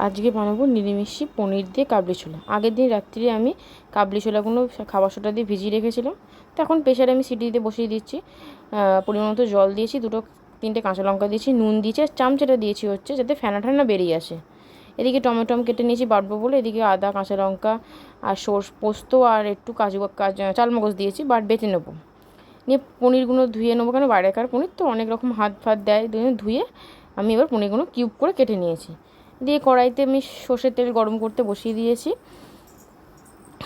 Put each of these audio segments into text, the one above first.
আজকে বানাবো নিরামিষি পনির দিয়ে কাবলি ছোলা। আগের দিন রাত্রে আমি কাবলি ছোলাগুলো খাবার সোডা দিয়ে ভিজিয়ে রেখেছিলাম। তো এখন প্রেশারে আমি সিটি দিয়ে বসিয়ে দিচ্ছি। পরিমাণ মতো জল দিয়েছি, তিনটে কাঁচা লঙ্কা দিয়েছি, নুন দিয়েছি, আর চামচটা দিয়েছি হচ্ছে যাতে ফেনা ঠান্না বেরিয়ে আসে। এদিকে টমেটো কেটে নিয়েছি বাটবো বলে, এদিকে আদা, কাঁচা লঙ্কা আর পোস্ত আর একটু চালমগজ দিয়েছি, বেটে নেবো। নিয়ে পনিরগুলো ধুয়ে নেবো, কেন বাইরেকার পনির তো অনেক রকম হাত দেয়, ধুয়ে আমি এবার পনিরগুলো কিউব করে কেটে নিয়েছি। দিয়ে কড়াইতে আমি সর্ষের তেল গরম করতে বসিয়ে দিয়েছি।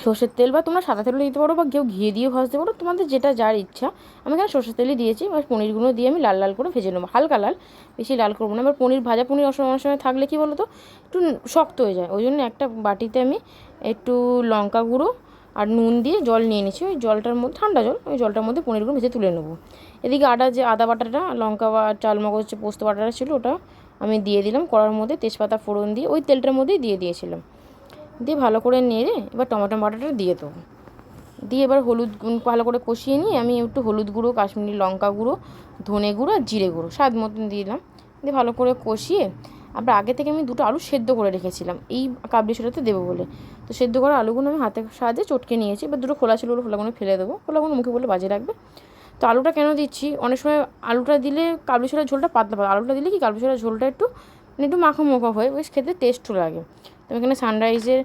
সর্ষের তেল বা তোমরা সাদা তেলও দিতে পারো বা কেউ ঘিয়ে দিয়েও ভাজতে পারো, তোমাদের যেটা যার ইচ্ছা। আমি এখানে সর্ষের তেলই দিয়েছি। এবার পনিরগুলো দিয়ে আমি লাল লাল করে ভেজে নেবো, হালকা লাল, বেশি লাল করবো না। এবার ভাজা পনির অনেক সময় থাকলে কী বলো তো, একটু শক্ত হয়ে যায়। ওই জন্য একটা বাটিতে আমি একটু লঙ্কা গুঁড়ো আর নুন দিয়ে জল নিয়ে নিচ্ছি। ওই জলটার মধ্যে, ঠান্ডা জল, ওই জলটার মধ্যে পনিরগুলো ভেজে তুলে নেবো। এদিকে আদা বাটাটা, লঙ্কা বা চালমগজ পোস্ত বাটাটা ছিল, ওটা আমি দিয়ে দিলাম কড়ার মধ্যে। তেজপাতা ফোড়ন দিয়ে ওই তেলটার মধ্যেই দিয়েছিলাম। দিয়ে ভালো করে নেড়ে এবার টমেটো বাটাটা দিয়ে দেবো। দিয়ে এবার হলুদ ভালো করে কষিয়ে নিয়ে আমি একটু হলুদ গুঁড়ো, কাশ্মীরি লঙ্কা গুঁড়ো, ধনে গুঁড়ো আর জিরে গুঁড়ো স্বাদ মতন দিলাম। দিয়ে ভালো করে কষিয়ে, আবার আগে থেকে আমি 2টো আলু সেদ্ধ করে রেখেছিলাম এই কাবলি ছোলাতে দেবো বলে। তো সেদ্ধ করা আলুগুলো আমি হাতের সাহায্যে চটকে নিয়েছি। এবার 2টো খোলা ছিল, খোলাগুলো ফেলে দেবো, খোলাগুলো মুখে বলে বাজে রাখবে। তো আলুটা কেন দিচ্ছি, অনেক সময় আলুটা দিলে কাবলি ছোলার ঝোলটা পাতলা, আলুটা দিলে কি কাবলি ছোলার ঝোলটা একটু মাখো মাখো হয়, বেশ খেতে টেস্টও লাগে। তো এখানে সানরাইজের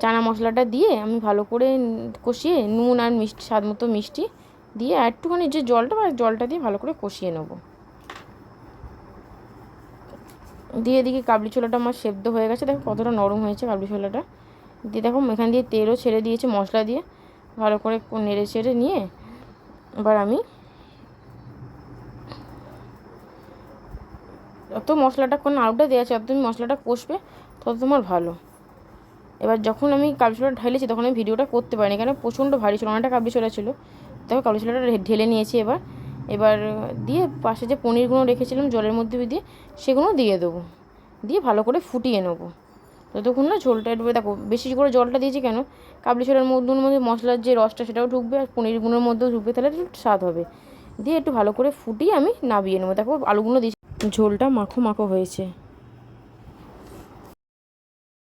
চানা মশলাটা দিয়ে আমি ভালো করে কষিয়ে নুন আর মিষ্টি, স্বাদ মতো মিষ্টি দিয়ে আর একটুখানি যে জলটা দিয়ে ভালো করে কষিয়ে নেবো। দিয়ে এদিকে কাবলি ছোলাটা আমার সেদ্ধ হয়ে গেছে, দেখো কতটা নরম হয়েছে কাবলি ছোলাটা। দিয়ে দেখো এখান দিয়ে তেলও ছেড়ে দিয়েছে মশলা দিয়ে, ভালো করে নেড়ে ছেড়ে নিয়ে এবার আমি যত মশলাটা কোন আলুটা দেওয়া আছে, যত তুমি মশলাটা কষবে তত তোমার ভালো। এবার যখন আমি কাবলি ছোলাটা ঢেলেছি তখন আমি ভিডিওটা করতে পারিনি, কেন প্রচণ্ড ভারী ছিল, অনেকটা কাবলি ছোলা ছিল। দেখো কাবলি ছোলাটা ঢেলে নিয়েছি। এবার দিয়ে পাশে যে পনিরগুলো রেখেছিলাম জলের মধ্যে দিয়ে, সেগুলো দিয়ে দেবো। দিয়ে ভালো করে ফুটিয়ে নেবো যতক্ষণ না ঝোলটা একটু, দেখো বেশি করে জলটা দিয়েছি কেন, কাবলি ছোলার মধ্যে মশলার যে রসটা সেটাও ঢুকবে আর পনিরগুলোর মধ্যেও ঢুকবে, তাহলে একটু স্বাদ হবে। দিয়ে একটু ভালো করে ফুটিয়ে আমি নামিয়ে নেবো। দেখো আলুগুলো দিয়েছি, ঝোলটা মাখো মাখো হয়েছে।